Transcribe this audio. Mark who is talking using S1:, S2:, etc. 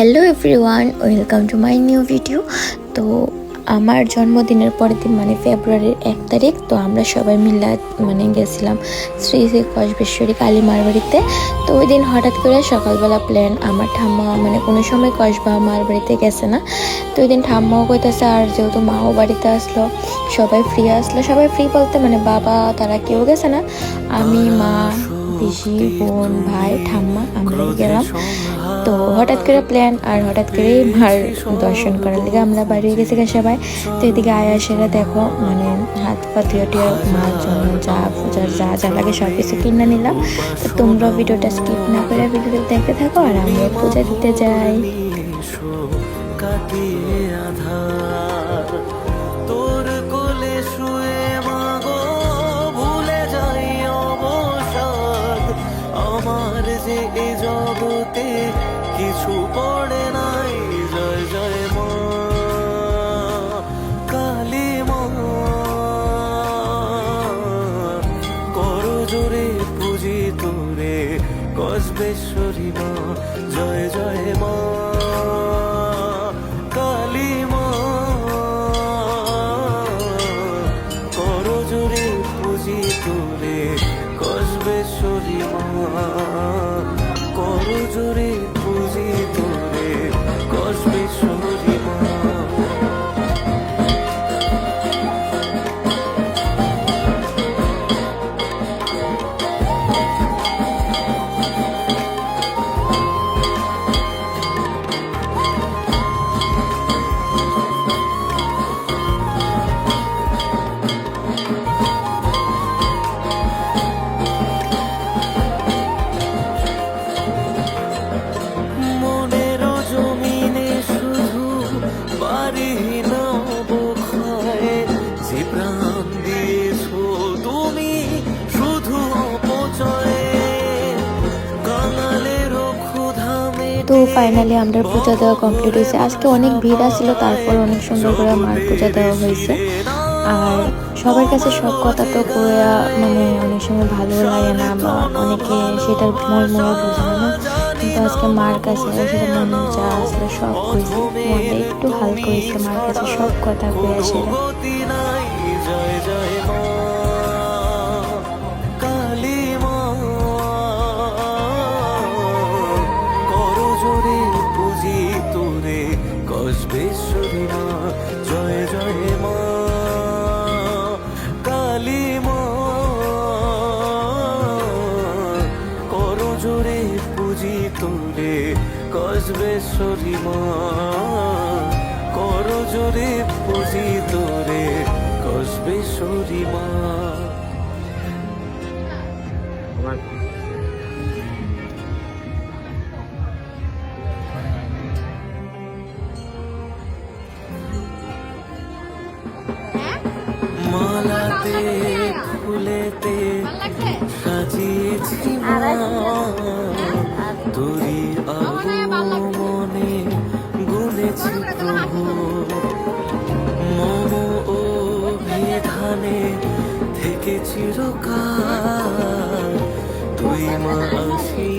S1: Hello everyone, welcome to my new video. তো আমার জন্মদিনের পরের দিন মানে ফেব্রুয়ারির 1 তারিখ তো আমরা সবাই মিলে গেছিলাম শ্রী শ্রী কসবেশ্বরী কালী মার বাড়িতে। তো ওই দিন হঠাৎ করে সকালবেলা প্ল্যান, আমার ঠাম্মা কোনো সময় কসবা মার বাড়িতে গেছে না, তো ওই দিন ঠাম্মাও কইতেছে, আর যেহেতু মাও বাড়িতে আসলো সবাই ফ্রি বলতে বাবা তারা কেউ গেছে না, আমি মা পিসি বোন ভাই ঠাম্মা আমরাই গেলাম। তো হঠাৎ করে প্ল্যান আর হঠাৎ করে মার দর্শন করার লিগে আমরা বাইরে গেছি সবাই। তো এদিকে আয়াসেরা দেখো হাত পা ধুয়ে টুয়ে মার জন্য যা পূজার যা যা লাগে সব কিছু কিনে নিলাম। তো তোমরা ভিডিওটা স্কিপ না করে ভিডিওটা দেখতে থাকো আর আমরা পূজা দিতে যাই।
S2: তোর কোলে শুয়ে মাগো ভুলে যাই অবসাদ, আমার যে এ জগতে কিছু পড়ে নাই। জয় জয় মা কালী মা, করো জোরে পুজি তোরে কসবেশ্বরী মা। জয় জয় মা কালী মা, করো জোরে পুজি তোরে কসবেশ্বরী মা। করো জোরে পুজি তোরে কসবেশ্বরী মা।
S1: তো ফাইনালি আমরা পূজা দেওয়া কমপ্লিট হয়েছে। আজকে অনেক ভিড় ছিল, তারপর অনেক সুন্দর করে মার পূজা দেওয়া হয়েছে। আর সবার কাছে সব কথা তো কয়া অনেক সময় ভালো লাগে না, বা অনেকে সেটার মর্মও বোঝে না, কিন্তু আজকে মার কাছে সেটা মনে যা আসলে সব কইছে, মনটা একটু হালকা হয়েছে মার কাছে সব কথা কয়ে সেটা।
S2: কসবেশ্বরী মা জয় জয় মা কালী মা, করো জোরে পুজি তোরে কসবেশ্বরী মা। করো জোরে পুজি তোরে কসবেশ্বরী মা। মালাতে ফুলেতে সাজিয়েছি মা তোরি আগমনে, গুনেছি প্রভু মম অভিধানে থেকে চিরকাল। তুই মা আসি